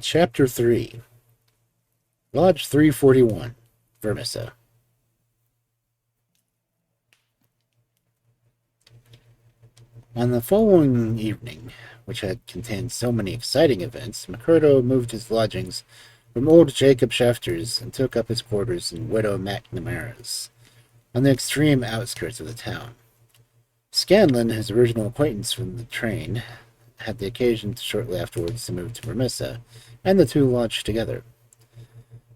Chapter 3 Lodge 341, Vermissa. On the following evening, which had contained so many exciting events, McMurdo moved his lodgings from old Jacob Shafter's and took up his quarters in Widow McNamara's, on the extreme outskirts of the town. Scanlon, his original acquaintance from the train, had the occasion shortly afterwards to move to Vermissa, and the two lodged together.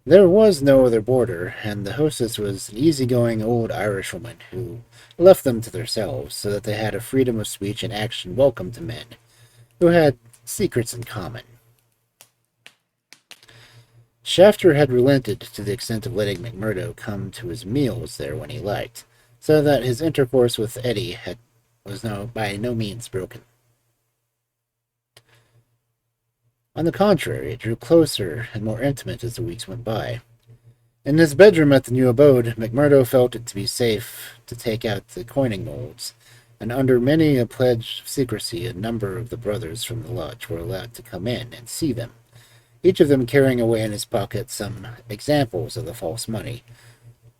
There was no other boarder, and the hostess was an easygoing old Irishwoman who left them to themselves, so that they had a freedom of speech and action welcome to men who had secrets in common. Shafter had relented to the extent of letting McMurdo come to his meals there when he liked, so that his intercourse with Eddie was by no means broken. On the contrary, it grew closer and more intimate as the weeks went by. In his bedroom at the new abode, McMurdo felt it to be safe to take out the coining molds, and under many a pledge of secrecy, a number of the brothers from the lodge were allowed to come in and see them, each of them carrying away in his pocket some examples of the false money,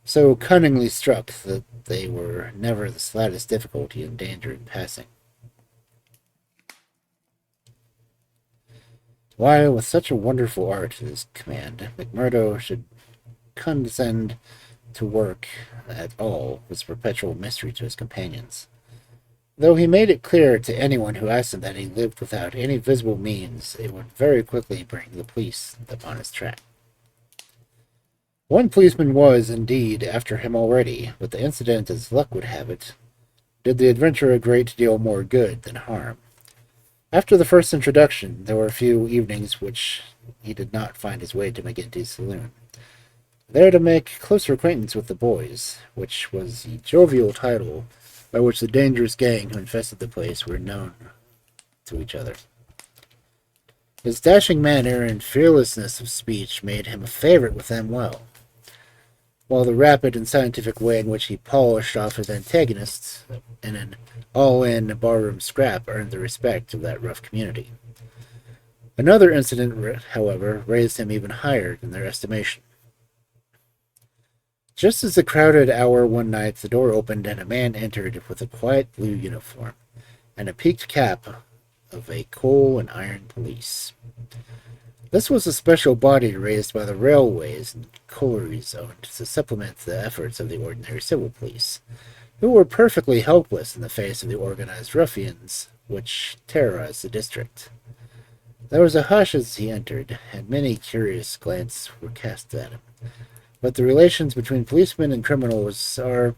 so cunningly struck that they were never the slightest difficulty and danger in passing. Why, with such a wonderful art at his command, McMurdo should condescend to work at all was a perpetual mystery to his companions, though he made it clear to anyone who asked him that he lived without any visible means. It would very quickly bring the police upon his track. One policeman was, indeed, after him already, but the incident, as luck would have it, did the adventure a great deal more good than harm. After the first introduction, there were a few evenings which he did not find his way to McGinty's saloon, there to make closer acquaintance with the boys, which was the jovial title by which the dangerous gang who infested the place were known to each other. His dashing manner and fearlessness of speech made him a favorite with them while the rapid and scientific way in which he polished off his antagonists in an all-in barroom scrap earned the respect of that rough community. Another incident, however, raised him even higher in their estimation. Just as the crowded hour one night, the door opened and a man entered with a quiet blue uniform and a peaked cap of a coal and iron police. This was a special body raised by the railways and collieries owned to supplement the efforts of the ordinary civil police, who were perfectly helpless in the face of the organized ruffians which terrorized the district. There was a hush as he entered, and many curious glances were cast at him. But the relations between policemen and criminals are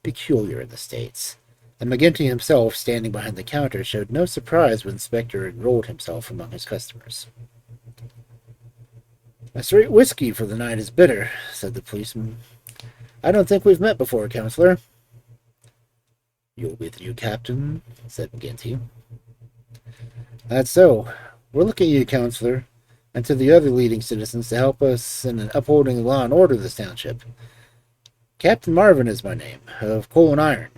peculiar in the States, and McGinty himself, standing behind the counter, showed no surprise when the inspector enrolled himself among his customers. "A straight whiskey for the night is bitter," said the policeman. "I don't think we've met before, counselor." "You'll be the new captain," said McGinty. "That's so. We're looking at you, counselor, and to the other leading citizens to help us in upholding the law and order of this township. Captain Marvin is my name, of Coal and Iron."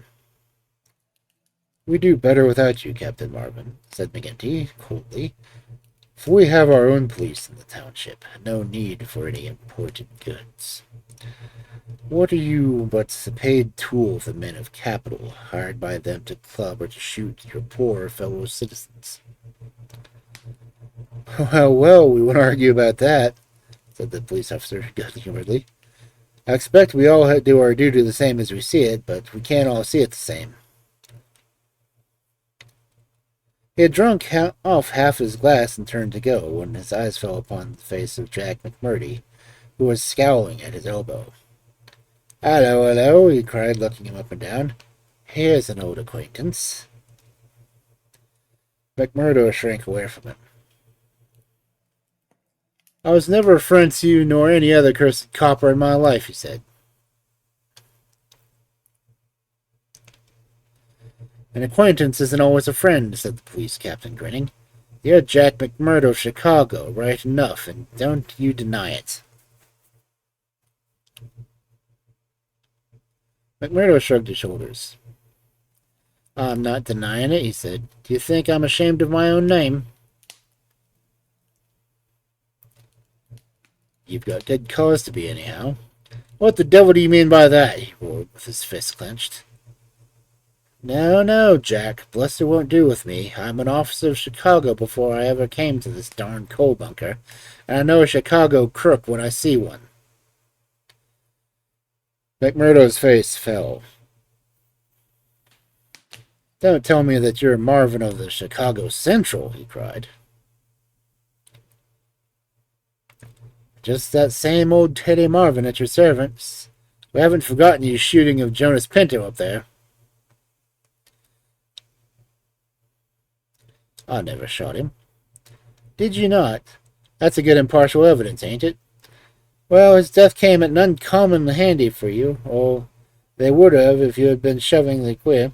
"We do better without you, Captain Marvin," said McGinty, coldly, "for we have our own police in the township. No need for any imported goods. What are you but a paid tool of the men of capital, hired by them to club or to shoot your poor fellow citizens?" Well, we won't argue about that," said the police officer good-humoredly. "I expect we all do our duty the same as we see it, but we can't all see it the same." He had drunk off half his glass and turned to go, when his eyes fell upon the face of Jack McMurdo, who was scowling at his elbow. "Hello, hello," he cried, looking him up and down. "Here's an old acquaintance." McMurdo shrank away from him. "I was never a friend to you nor any other cursed copper in my life," he said. "An acquaintance isn't always a friend," said the police captain, grinning. "You're Jack McMurdo of Chicago, right enough, and don't you deny it." McMurdo shrugged his shoulders. "I'm not denying it," he said. "Do you think I'm ashamed of my own name?" You've got good cause to be, anyhow. What the devil do you mean by that? He roared with his fist clenched. No, no, Jack. Bluster won't do with me. I'm an officer of Chicago before I ever came to this darn coal bunker, and I know a Chicago crook when I see one. McMurdo's face fell. Don't tell me that you're Marvin of the Chicago Central, he cried. Just that same old Teddy Marvin at your service. We haven't forgotten you shooting of Jonas Pinto up there. I never shot him. Did you not? That's a good impartial evidence, ain't it? Well, his death came at an uncommonly handy for you, or they would have if you had been shoving the queer.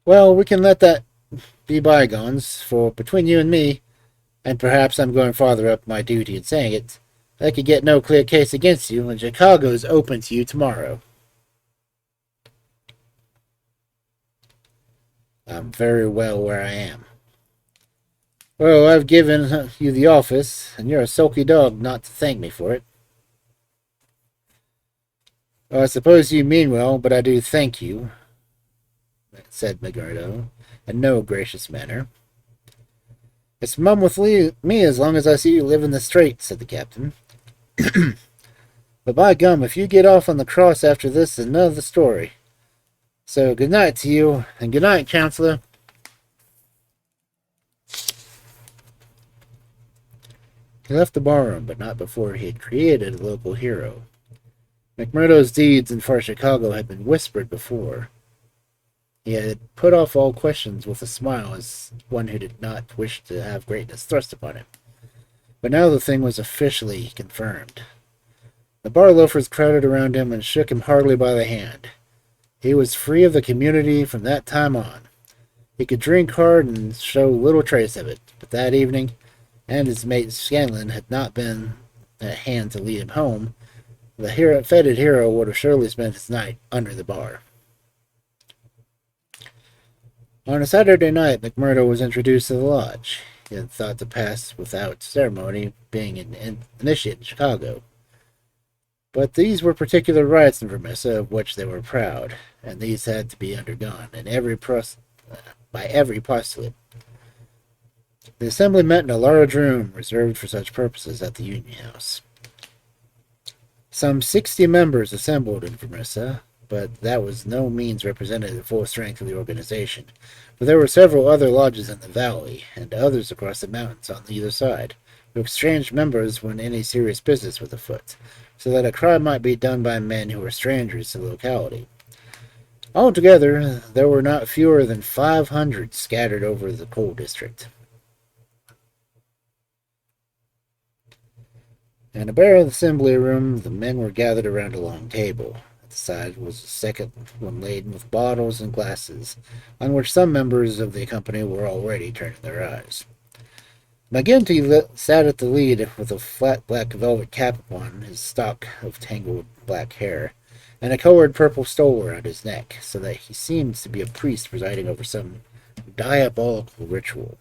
Well, we can let that be bygones, for between you and me, and perhaps I'm going farther up my duty in saying it, I could get no clear case against you, and Chicago's open to you tomorrow. I'm very well where I am. Well, I've given you the office, and you're a sulky dog not to thank me for it. Well, I suppose you mean well, but I do thank you, said McGurdo, in no gracious manner. It's mum with me as long as I see you live in the straight, said the captain. But by gum, if you get off on the cross after this, it's another story. So good night to you, and good night, Counselor. He left the barroom, but not before he had created a local hero. McMurdo's deeds in far Chicago had been whispered before. He had put off all questions with a smile as one who did not wish to have greatness thrust upon him. But now the thing was officially confirmed. The bar loafers crowded around him and shook him heartily by the hand. He was free of the community from that time on. He could drink hard and show little trace of it, but that evening, and his mate Scanlon had not been at hand to lead him home, the feted hero would have surely spent his night under the bar. On a Saturday night, McMurdo was introduced to the lodge. He had thought to pass without ceremony, being an initiate in Chicago. But these were particular rites in Vermissa of which they were proud, and these had to be undergone by every postulate. The assembly met in a large room reserved for such purposes at the Union House. Some 60 members assembled in Vermissa, but that was no means represented the full strength of the organization, for there were several other lodges in the valley, and others across the mountains on either side, who exchanged members when any serious business was afoot, so that a crime might be done by men who were strangers to the locality. Altogether, there were not fewer than 500 scattered over the coal district. In a bare assembly room, the men were gathered around a long table. At the side was a second one laden with bottles and glasses, on which some members of the company were already turning their eyes. McGinty sat at the lead with a flat black velvet cap upon his stock of tangled black hair, and a colored purple stole around his neck, so that he seemed to be a priest presiding over some diabolical ritual.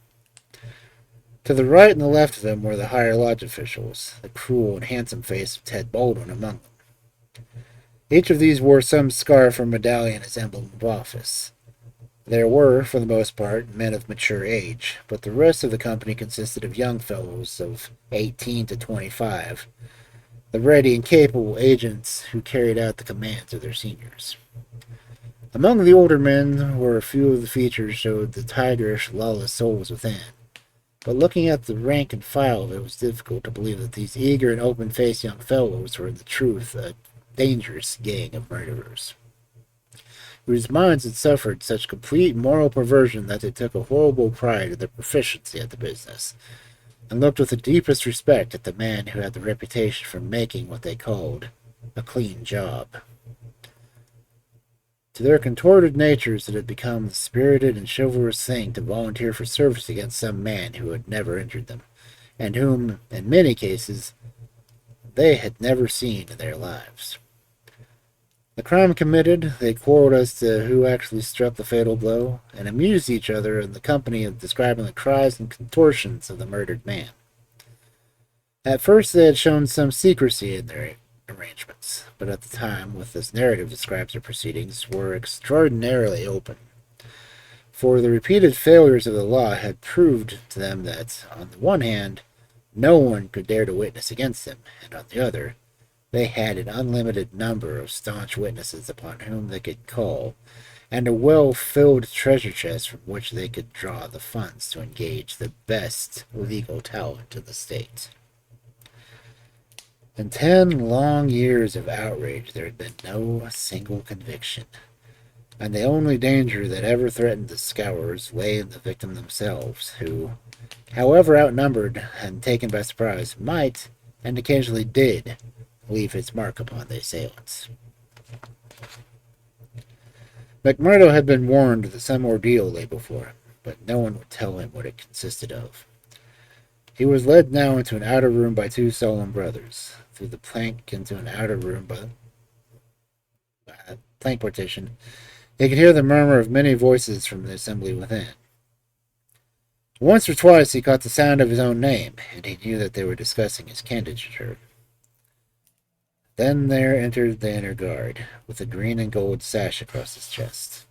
To the right and the left of him were the higher lodge officials, the cruel and handsome face of Ted Baldwin among them. Each of these wore some scarf or medallion as emblem of office. There were, for the most part, men of mature age, but the rest of the company consisted of young fellows of 18 to 25, the ready and capable agents who carried out the commands of their seniors. Among the older men were a few of the features showed the tigerish, lawless souls within. But looking at the rank and file, it was difficult to believe that these eager and open-faced young fellows were in the truth a dangerous gang of murderers, whose minds had suffered such complete moral perversion that they took a horrible pride in their proficiency at the business, and looked with the deepest respect at the man who had the reputation for making what they called a clean job. To their contorted natures it had become the spirited and chivalrous thing to volunteer for service against some man who had never injured them, and whom, in many cases, they had never seen in their lives. The crime committed, they quarreled as to who actually struck the fatal blow, and amused each other in the company of describing the cries and contortions of the murdered man. At first they had shown some secrecy in their arrangements, but at the time, with this narrative describes their proceedings, were extraordinarily open. For the repeated failures of the law had proved to them that, on the one hand, no one could dare to witness against them, and on the other, they had an unlimited number of staunch witnesses upon whom they could call, and a well-filled treasure chest from which they could draw the funds to engage the best legal talent in the state. In 10 long years of outrage there had been no single conviction, and the only danger that ever threatened the Scourers lay in the victim themselves, who, however outnumbered and taken by surprise, might, and occasionally did, leave its mark upon the assailants. McMurdo had been warned that some ordeal lay before him, but no one would tell him what it consisted of. He was led now into an outer room by two solemn brothers, through the plank into an outer room by plank partition. He could hear the murmur of many voices from the assembly within. Once or twice he caught the sound of his own name, and he knew that they were discussing his candidature. Then there entered the inner guard, with a green and gold sash across his chest.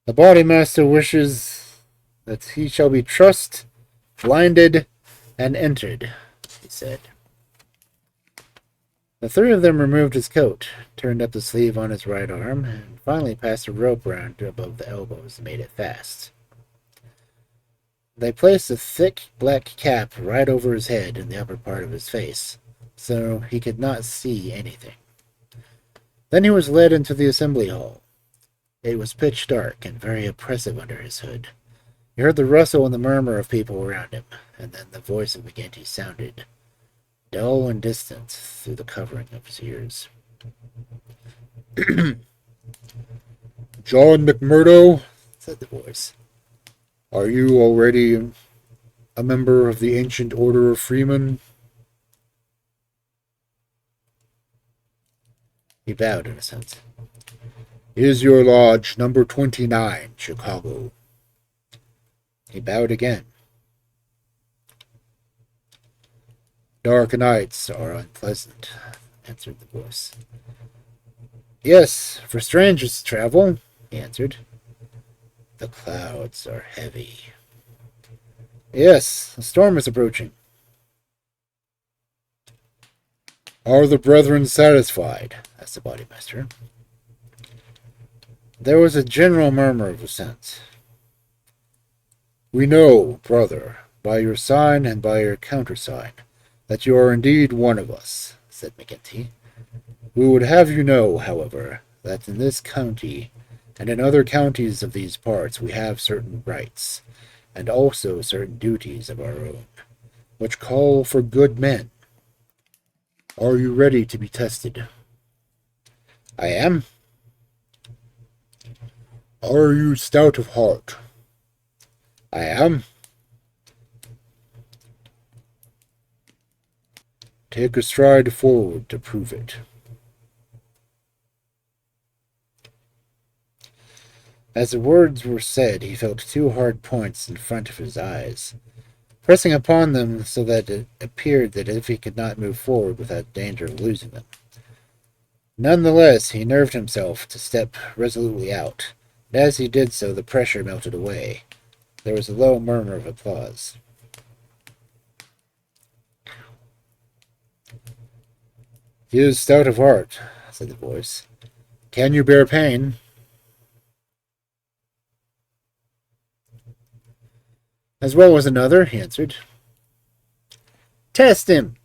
The bodymaster wishes that he shall be trussed, blinded, and entered, he said. The three of them removed his coat, turned up the sleeve on his right arm, and finally passed a rope round above the elbows and made it fast. They placed a thick black cap right over his head in the upper part of his face, so he could not see anything. Then he was led into the assembly hall. It was pitch dark and very oppressive under his hood. He heard the rustle and the murmur of people around him, and then the voice of McGinty sounded, dull and distant through the covering of his ears. "John McMurdo," said the voice, "are you already a member of the ancient order of freemen?" He bowed in assent. "Is your lodge number 29, Chicago?" He bowed again. "Dark nights are unpleasant," answered the voice. "Yes, for strangers to travel," he answered. "The clouds are heavy." "Yes, a storm is approaching." "Are the brethren satisfied?" asked the bodymaster. There was a general murmur of assent. "We know, brother, by your sign and by your countersign, that you are indeed one of us," said McGinty. "We would have you know, however, that in this county and in other counties of these parts we have certain rights, and also certain duties of our own, which call for good men. Are you ready to be tested?" "I am." "Are you stout of heart?" "I am." "Take a stride forward to prove it." As the words were said, he felt two hard points in front of his eyes, pressing upon them so that it appeared that if he could not move forward without danger of losing them. None the less, he nerved himself to step resolutely out, and as he did so, the pressure melted away. There was a low murmur of applause. "He is stout of heart," said the voice. "Can you bear pain?" "As well as another," he answered. "Test him!"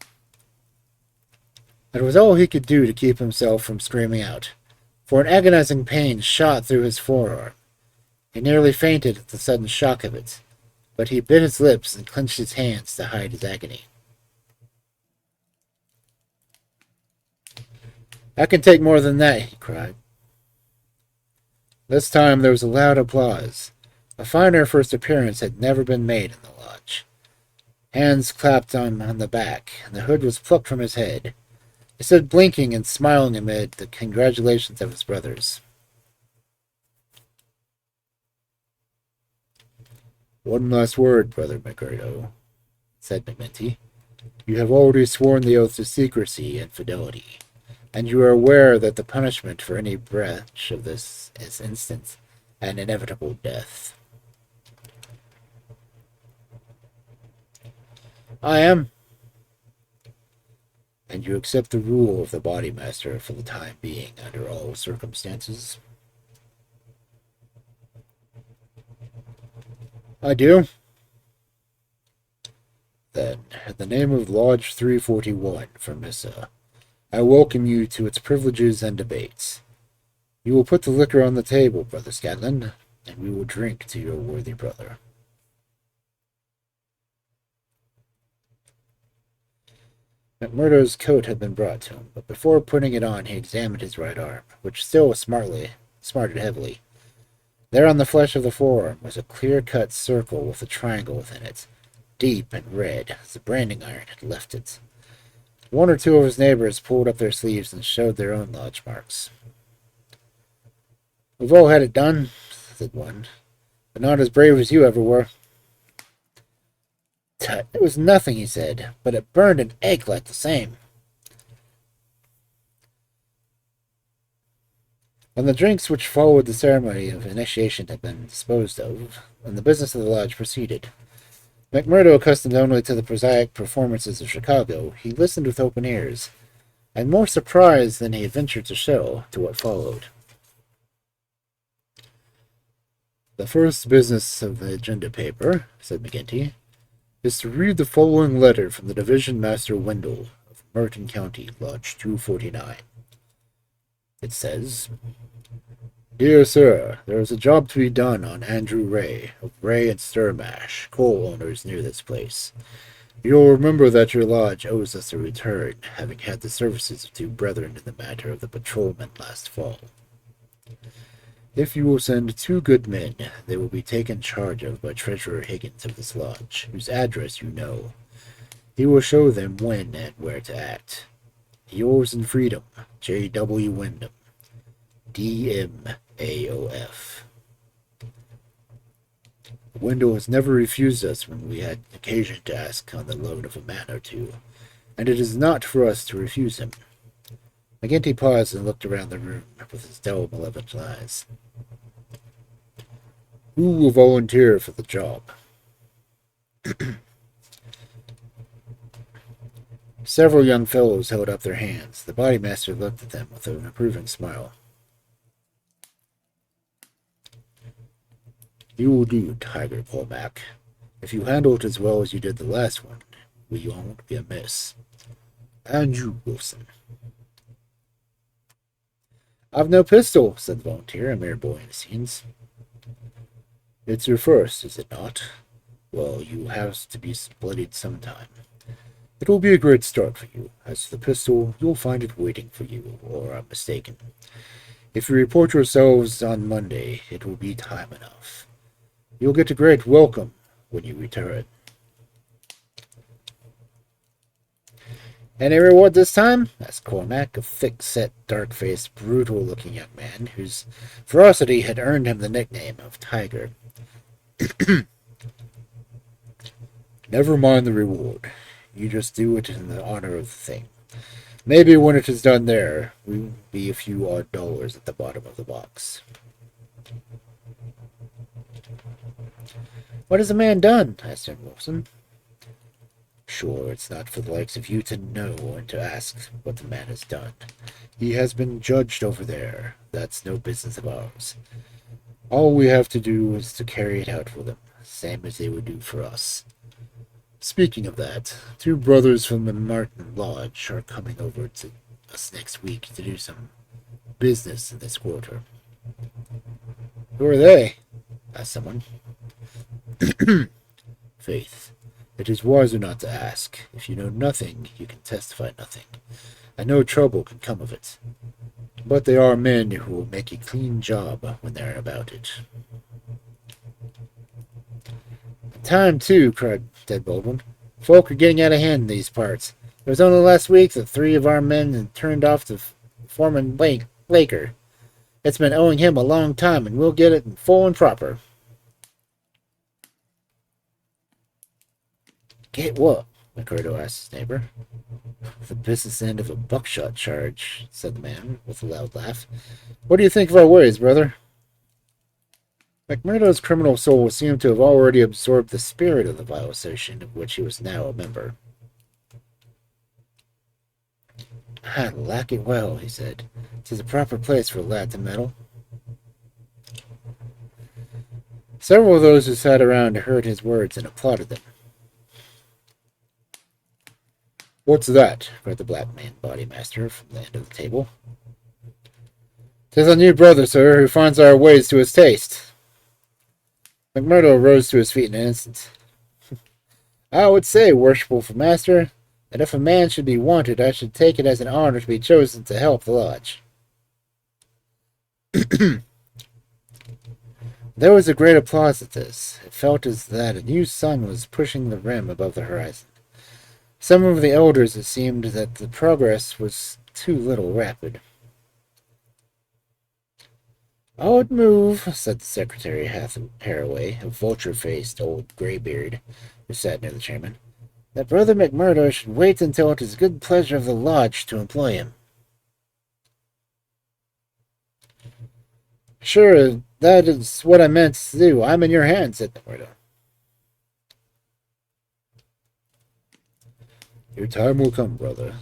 It was all he could do to keep himself from screaming out, for an agonizing pain shot through his forearm. He nearly fainted at the sudden shock of it, but he bit his lips and clenched his hands to hide his agony. "I can take more than that," he cried. This time there was a loud applause. A finer first appearance had never been made in the lodge. Hands clapped on the back, and the hood was plucked from his head. He stood blinking and smiling amid the congratulations of his brothers. "One last word, Brother McMurdo," said McGinty. You have already sworn the oath of secrecy and fidelity, and you are aware that the punishment for any breach of this is instant and inevitable death. I am. And you accept the rule of the Body Master for the time being under all circumstances? I do. Then, in the name of Lodge 341, Vermissa, I welcome you to its privileges and debates. You will put the liquor on the table, Brother Scanlon, and we will drink to your worthy brother. McMurdo's coat had been brought to him, but before putting it on he examined his right arm, which still was smarted heavily. There on the flesh of the forearm was a clear-cut circle with a triangle within it, deep and red, as the branding iron had left it. One or two of his neighbors pulled up their sleeves and showed their own lodge marks. We've all had it done, said one, but not as brave as you ever were. Tut, it was nothing, he said, but it burned an egg like the same. When the drinks which followed the ceremony of initiation had been disposed of, and the business of the lodge proceeded, McMurdo, accustomed only to the prosaic performances of Chicago, he listened with open ears, and more surprised than he had ventured to show to what followed. The first business of the agenda paper, said McGinty, is to read the following letter from the Division Master Wendell of Merton County, Lodge 249. It says, Dear Sir, there is a job to be done on Andrew Ray, of Ray and Sturmash, coal owners near this place. You'll remember that your lodge owes us a return, having had the services of two brethren in the matter of the patrolman last fall. If you will send 2 good men, they will be taken charge of by Treasurer Higgins of this lodge, whose address you know. He will show them when and where to act. Yours in freedom, J.W. Wyndham, D.M.A.O.F. Wendell has never refused us when we had occasion to ask on the loan of a man or two, and it is not for us to refuse him. McGinty paused and looked around the room with his dull, malevolent eyes. Who will volunteer for the job? Several young fellows held up their hands. The body master looked at them with an approving smile. You will do, Tiger Cormac. If you handle it as well as you did the last one, we won't be amiss. And you, Wilson. I've no pistol, said the volunteer, a mere boy in the scenes. It's your first, is it not? Well, you have to be bloodied sometime. It will be a great start for you. As for the pistol, you'll find it waiting for you, or I'm mistaken. If you report yourselves on Monday, it will be time enough. You'll get a great welcome when you return. Any reward this time? Asked Cormac, a thick-set, dark-faced, brutal-looking young man, whose ferocity had earned him the nickname of Tiger. Never mind the reward. You just do it in the honor of the thing. Maybe when it is done there will be a few odd dollars at the bottom of the box. What has the man done? Asked young Wilson. Sure, it's not for the likes of you to know and to ask what the man has done. He has been judged over there. That's no business of ours. All we have to do is to carry it out for them, same as they would do for us. Speaking of that, 2 brothers from the Martin Lodge are coming over to us next week to do some business in this quarter. Who are they? Asked someone. Faith, it is wiser not to ask. If you know nothing, you can testify nothing, and no trouble can come of it. But they are men who will make a clean job when they're about it. Time, too, cried Ted Baldwin. Folk are getting out of hand in these parts. It was only last week that 3 of our men had turned off to Foreman Laker. It's been owing him a long time, and we'll get it in full and proper. Get what? McMurdo asked his neighbor. The business end of a buckshot charge, said the man, with a loud laugh. What do you think of our ways, brother? McMurdo's criminal soul seemed to have already absorbed the spirit of the vile association of which he was now a member. I like it well, he said. 'Tis a proper place for a lad to meddle. Several of those who sat around heard his words and applauded them. What's that? Cried the black man body master from the end of the table. 'Tis a new brother, sir, who finds our ways to his taste. McMurdo rose to his feet in an instant. I would say, worshipful master, that if a man should be wanted, I should take it as an honor to be chosen to help the lodge. There was a great applause at this. It felt as that a new sun was pushing the rim above the horizon. Some of the elders it seemed that the progress was too little rapid. I would move, said the secretary Haraway, a vulture-faced old graybeard, who sat near the chairman, that Brother McMurdo should wait until it is good pleasure of the lodge to employ him. Sure, that is what I meant to do. I'm in your hands, said McMurdo. Your time will come, brother,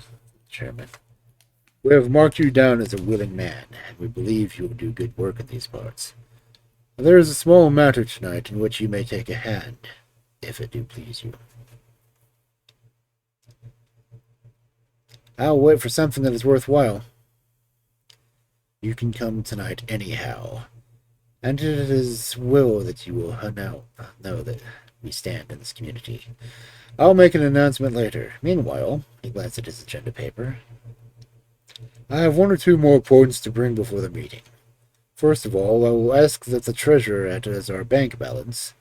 chairman. We have marked you down as a willing man, and we believe you will do good work in these parts. There is a small matter tonight in which you may take a hand, if it do please you. I'll wait for something that is worthwhile. You can come tonight anyhow, and it is will that you will know that we stand in this community. I'll make an announcement later. Meanwhile, he glanced at his agenda paper. I have one or two more points to bring before the meeting. First of all, I will ask that the treasurer enter as our bank balance.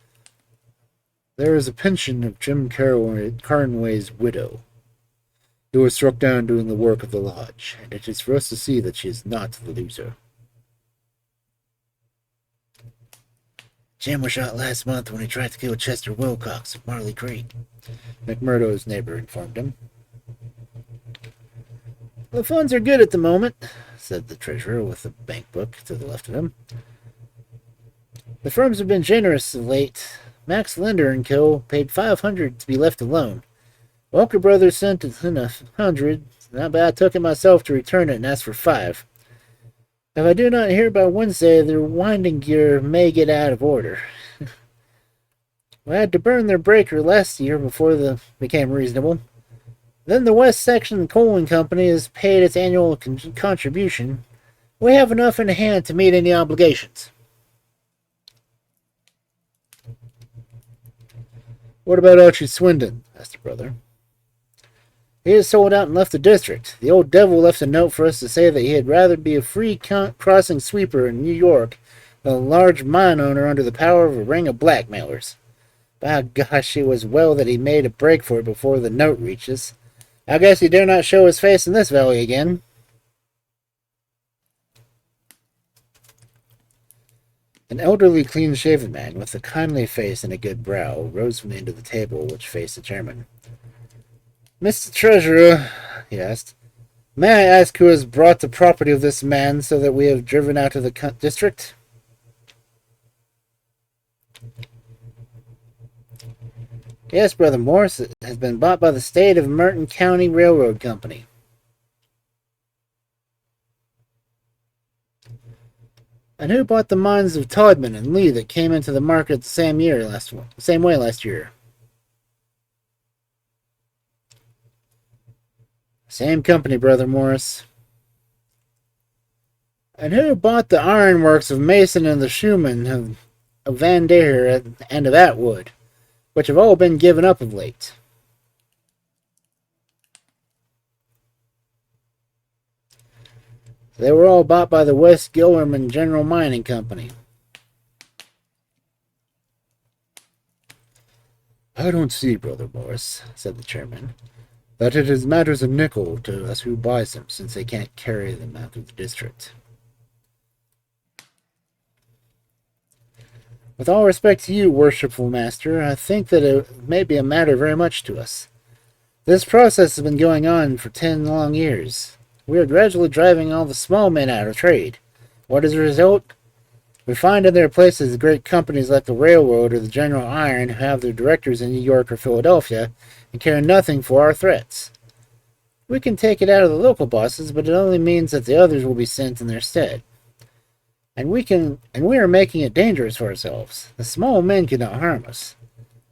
There is a pension of Jim Carnway's widow, who was struck down doing the work of the lodge, and it is for us to see that she is not the loser. Jim was shot last month when he tried to kill Chester Wilcox of Marley Creek, McMurdo's neighbor informed him. The funds are good at the moment, said the treasurer with the bank book to the left of him. The firms have been generous of late. Max Linder and Co. paid $500 to be left alone. Walker Brothers sent in $100, but I took it myself to return it and asked for $5. If I do not hear by Wednesday, their winding gear may get out of order. We had to burn their breaker last year before they became reasonable. Then the West Section Coaling Company has paid its annual contribution. We have enough in hand to meet any obligations. What about Archie Swindon? Asked the brother. He has sold out and left the district. The old devil left a note for us to say that he had rather be a free crossing sweeper in New York than a large mine owner under the power of a ring of blackmailers. By gosh, it was well that he made a break for it before the note reaches. I guess he dare not show his face in this valley again. An elderly, clean-shaven man with a kindly face and a good brow rose from the end of the table which faced the chairman. Mr. Treasurer, he asked, may I ask who has brought the property of this man so that we have driven out of the district? Yes, Brother Morris, it has been bought by the State of Merton County Railroad Company. And who bought the mines of Todman and Lee that came into the market the same way last year? Same company, Brother Morris. And who bought the ironworks of Mason and the Shoeman of Van Dare and of Atwood, which have all been given up of late? They were all bought by the West Gillerman General Mining Company. I don't see, Brother Morris, said the chairman, that it is matters of nickel to us who buys them, since they can't carry them out of the district. With all respect to you, worshipful master, I think that it may be a matter very much to us. This process has been going on for 10 long years. We are gradually driving all the small men out of trade. What is the result? We find in their places great companies like the Railroad or the General Iron who have their directors in New York or Philadelphia and care nothing for our threats. We can take it out of the local bosses, but it only means that the others will be sent in their stead. And we are making it dangerous for ourselves. The small men could not harm us.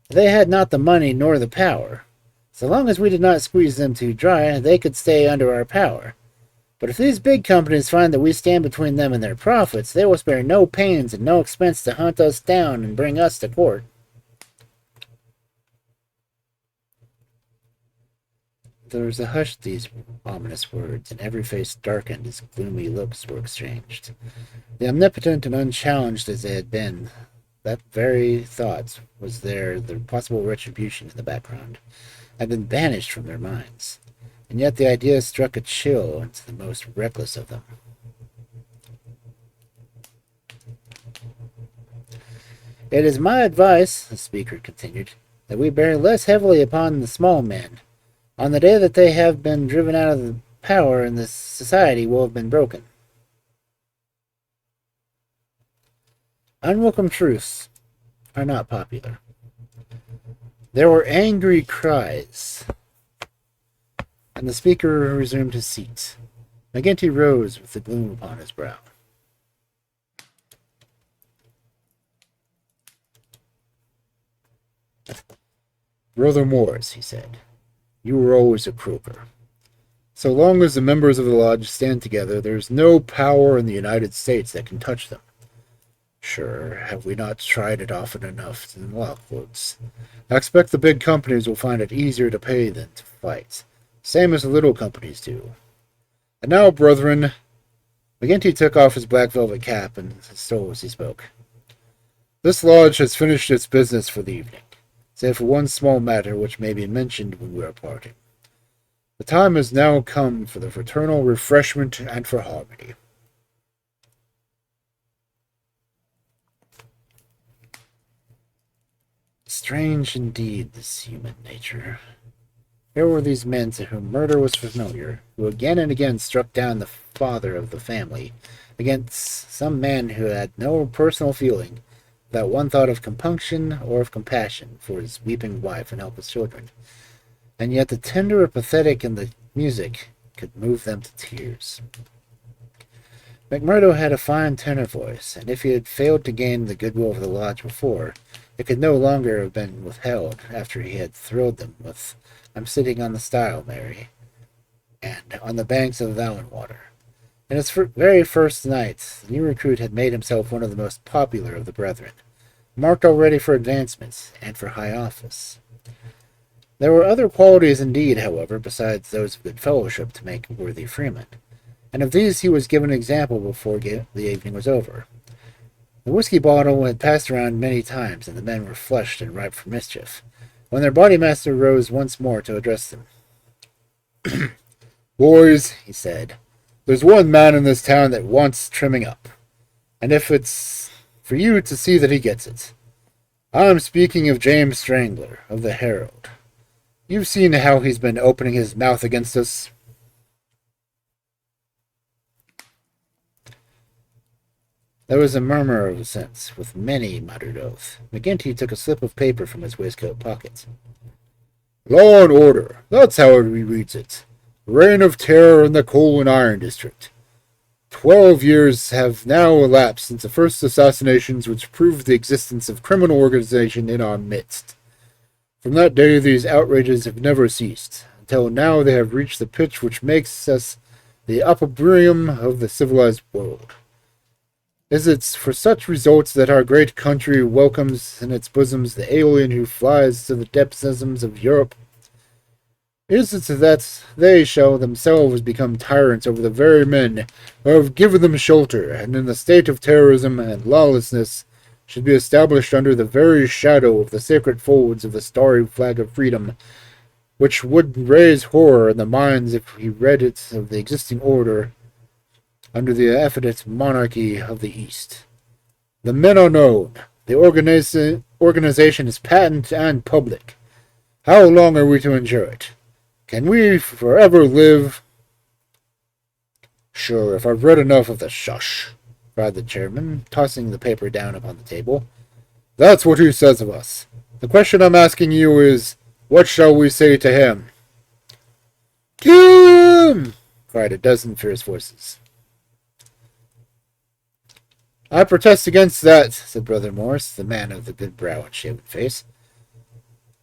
They had not the money nor the power. So long as we did not squeeze them too dry, they could stay under our power. But if these big companies find that we stand between them and their profits, they will spare no pains and no expense to hunt us down and bring us to court. There was a hush to these ominous words, and every face darkened as gloomy looks were exchanged. The omnipotent and unchallenged as they had been, that very thought was there, the possible retribution in the background, had been banished from their minds, and yet the idea struck a chill into the most reckless of them. It is my advice, the speaker continued, that we bear less heavily upon the small men. On the day that they have been driven out of the power and the society will have been broken. Unwelcome truths are not popular. There were angry cries, and the speaker resumed his seat. McGinty rose with the gloom upon his brow. Brother Morris, he said, you were always a croaker. So long as the members of the lodge stand together, there is no power in the United States that can touch them. Sure, have we not tried it often enough in Lockwood's? I expect the big companies will find it easier to pay than to fight, same as the little companies do. And now, brethren, McGinty took off his black velvet cap and stole as he spoke. This lodge has finished its business for the evening, save for one small matter which may be mentioned when we are parting. The time has now come for the fraternal refreshment and for harmony. Strange indeed, this human nature. Here were these men to whom murder was familiar, who again and again struck down the father of the family against some man who had no personal feeling, without one thought of compunction or of compassion for his weeping wife and helpless children. And yet the tender or pathetic in the music could move them to tears. McMurdo had a fine tenor voice, and if he had failed to gain the goodwill of the lodge before, it could no longer have been withheld after he had thrilled them with "I'm Sitting on the Stile, Mary," and "On the Banks of Valenwater." In his very first night, the new recruit had made himself one of the most popular of the brethren, marked already for advancements and for high office. There were other qualities indeed, however, besides those of good fellowship to make worthy freemen, and of these he was given an example before the evening was over. The whiskey bottle had passed around many times, and the men were flushed and ripe for mischief, when their bodymaster rose once more to address them. "Boys," he said, "there's one man in this town that wants trimming up, and if it's for you to see that he gets it. I'm speaking of James Strangler, of the Herald. You've seen how he's been opening his mouth against us." There was a murmur of assent, with many muttered oaths. McGinty took a slip of paper from his waistcoat pocket. "Law and order, that's how he reads it. Reign of terror in the coal and iron district. 12 years have now elapsed since the first assassinations which proved the existence of criminal organization in our midst. From that day these outrages have never ceased, until now they have reached the pitch which makes us the opprobrium of the civilized world. Is it for such results that our great country welcomes in its bosoms the alien who flies to the despotisms of Europe? Is it that they shall themselves become tyrants over the very men who have given them shelter, and in the state of terrorism and lawlessness should be established under the very shadow of the sacred folds of the starry flag of freedom, which would raise horror in the minds if we read it of the existing order under the effeminate monarchy of the East? The men are known. The organization is patent and public. How long are we to endure it? Can we forever live? Sure, if I've read enough of the shush, cried the chairman, tossing the paper down upon the table. That's what he says of us. The question I'm asking you is, what shall we say to him? Kill him! Cried a dozen fierce voices. I protest against that, said Brother Morris, the man of the good brow and shaven face.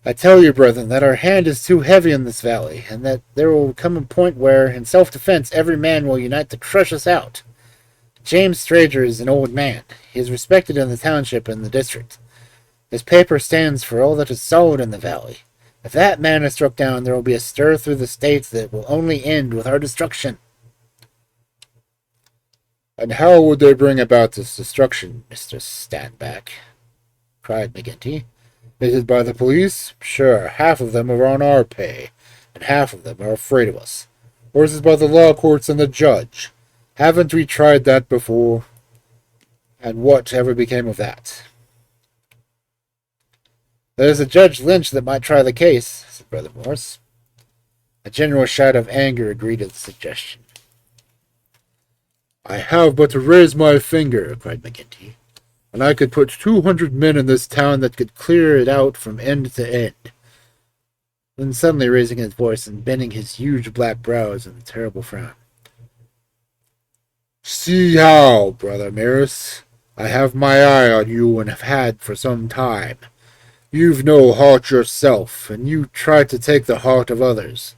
I tell you, brethren, that our hand is too heavy in this valley, and that there will come a point where, in self-defense, every man will unite to crush us out. James Stranger is an old man. He is respected in the township and the district. His paper stands for all that is solid in the valley. If that man is struck down, there will be a stir through the states that will only end with our destruction. And how would they bring about this destruction, Mr. Standback? Cried McGinty. Is it by the police? Sure, half of them are on our pay, and half of them are afraid of us. Or is it by the law courts and the judge? Haven't we tried that before? And what ever became of that? There's a Judge Lynch that might try the case, said Brother Morris. A general shout of anger greeted the suggestion. I have but to raise my finger, cried McGinty, and I could put 200 men in this town that could clear it out from end to end. Then suddenly raising his voice and bending his huge black brows in a terrible frown. See how, Brother Morris, I have my eye on you and have had for some time. You've no heart yourself, and you try to take the heart of others.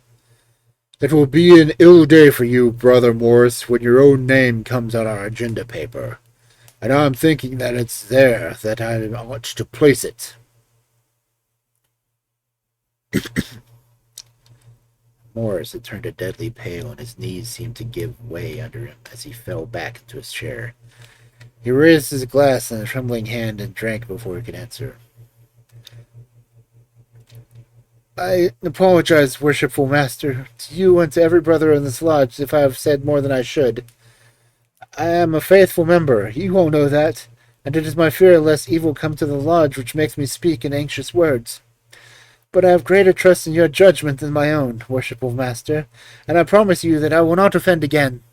It will be an ill day for you, Brother Morris, when your own name comes on our agenda paper, and I'm thinking that it's there that I ought to place it. Morris had turned a deadly pale, and his knees seemed to give way under him as he fell back into his chair. He raised his glass in a trembling hand and drank before he could answer. I apologize, worshipful master, to you and to every brother in this lodge if I have said more than I should. I am a faithful member, you all know that, and it is my fear lest evil come to the lodge which makes me speak in anxious words. But I have greater trust in your judgment than my own, worshipful master, and I promise you that I will not offend again.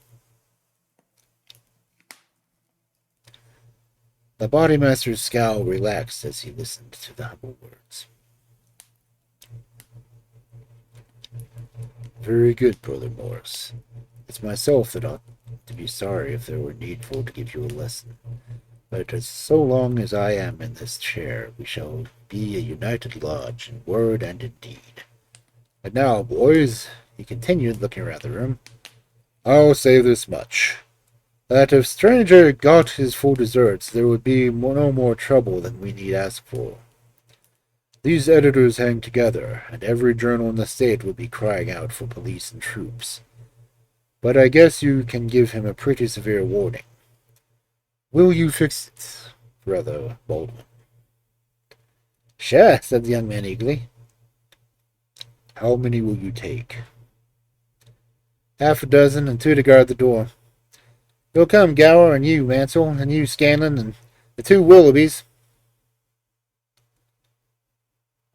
The bodymaster's scowl relaxed as he listened to the humble words. Very good, Brother Morris. It's myself that ought to be sorry if there were needful to give you a lesson. But as so long as I am in this chair, we shall be a united lodge in word and in deed. And now, boys, he continued, looking around the room, I'll say this much, that if Stranger got his full deserts, there would be no more trouble than we need ask for. These editors hang together, and every journal in the state would be crying out for police and troops. But I guess you can give him a pretty severe warning. Will you fix it, Brother Baldwin? Sure, said the young man eagerly. How many will you take? Half a dozen, and 2 to guard the door. You'll come, Gower, and you, Mansell, and you, Scanlon, and the 2 Willoughbys.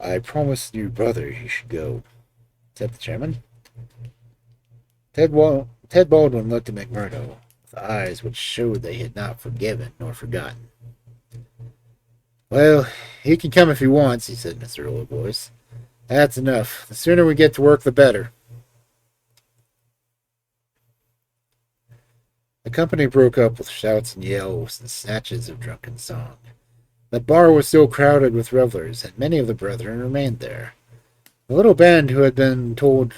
I promised your brother he should go, said the chairman. Ted Baldwin looked at McMurdo with eyes which showed that he had not forgiven nor forgotten. Well, he can come if he wants, he said in a surly voice. That's enough. The sooner we get to work, the better. The company broke up with shouts and yells and snatches of drunken song. The bar was still crowded with revelers, and many of the brethren remained there. The little band who had been told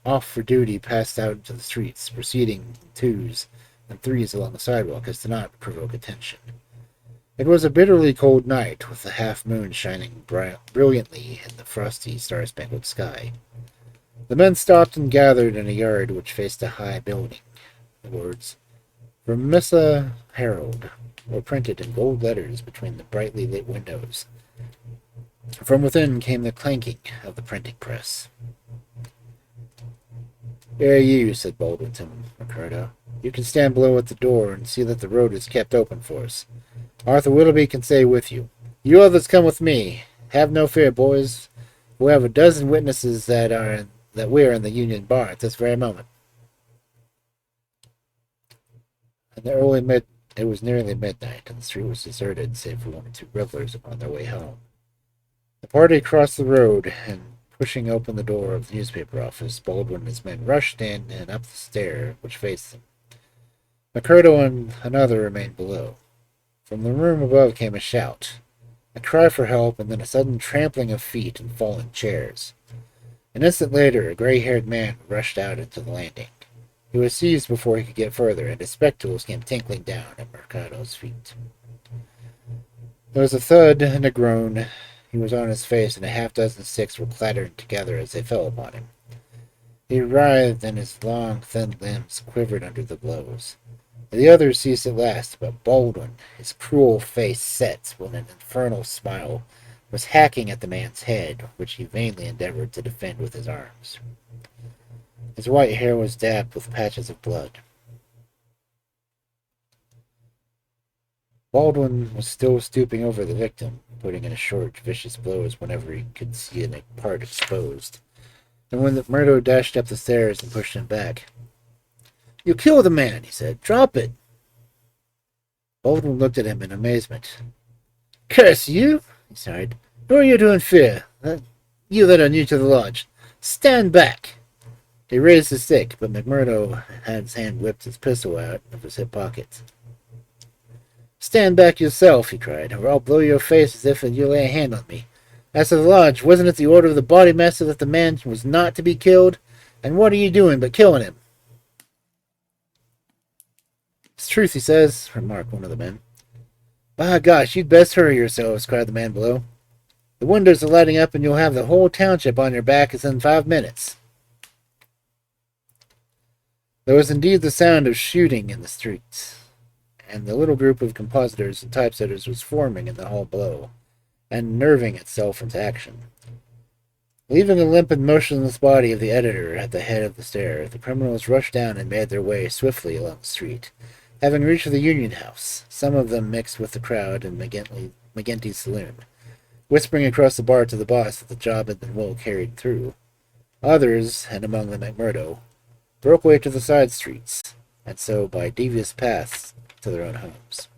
off for duty passed out into the streets, proceeding in 2s and 3s along the sidewalk as to not provoke attention. It was a bitterly cold night, with the half-moon shining brilliantly in the frosty, star-spangled sky. The men stopped and gathered in a yard which faced a high building. The words, Vermissa Herald, were printed in gold letters between the brightly lit windows. From within came the clanking of the printing press. Here you, said Baldwin to McMurdo. You can stand below at the door and see that the road is kept open for us. Arthur Willoughby can stay with you. You others come with me. Have no fear, boys. We have a dozen witnesses that we are in the Union Bar at this very moment. In the it was nearly midnight, and the street was deserted save for one or two revelers upon their way home. The party crossed the road, and pushing open the door of the newspaper office, Baldwin and his men rushed in and up the stair which faced them. McMurdo and another remained below. From the room above came a shout, a cry for help, and then a sudden trampling of feet and falling chairs. An instant later, a gray-haired man rushed out into the landing. He was seized before he could get further, and his spectacles came tinkling down at Mercado's feet. There was a thud and a groan. He was on his face, and a half-dozen sticks were clattering together as they fell upon him. He writhed, and his long, thin limbs quivered under the blows. The others ceased at last, but Baldwin, his cruel face set with an infernal smile, was hacking at the man's head, which he vainly endeavored to defend with his arms. His white hair was dabbed with patches of blood. Baldwin was still stooping over the victim, putting in short, vicious blows whenever he could see a part exposed. And when McMurdo dashed up the stairs and pushed him back, "You killed the man," he said. "Drop it." Baldwin looked at him in amazement. "Curse you!" he sighed. "Who are you to fear? You that are new to the lodge. Stand back!" He raised his stick, but McMurdo had his hand whipped his pistol out of his hip pocket. "Stand back yourself," he cried, "or I'll blow your face as if you lay a hand on me. As to the lodge, wasn't it the order of the body master that the man was not to be killed? And what are you doing but killing him?" "It's truth, he says," remarked one of the men. "By gosh, you'd best hurry yourselves," cried the man below. "The windows are lighting up, and you'll have the whole township on your back in 5 minutes." There was indeed the sound of shooting in the streets, and the little group of compositors and typesetters was forming in the hall below, and nerving itself into action. Leaving the limp and motionless body of the editor at the head of the stair, the criminals rushed down and made their way swiftly along the street. Having reached the Union House, some of them mixed with the crowd in McGinty's saloon, whispering across the bar to the boss that the job had been well carried through. Others, and among them McMurdo, broke away to the side streets, and so by devious paths to their own homes.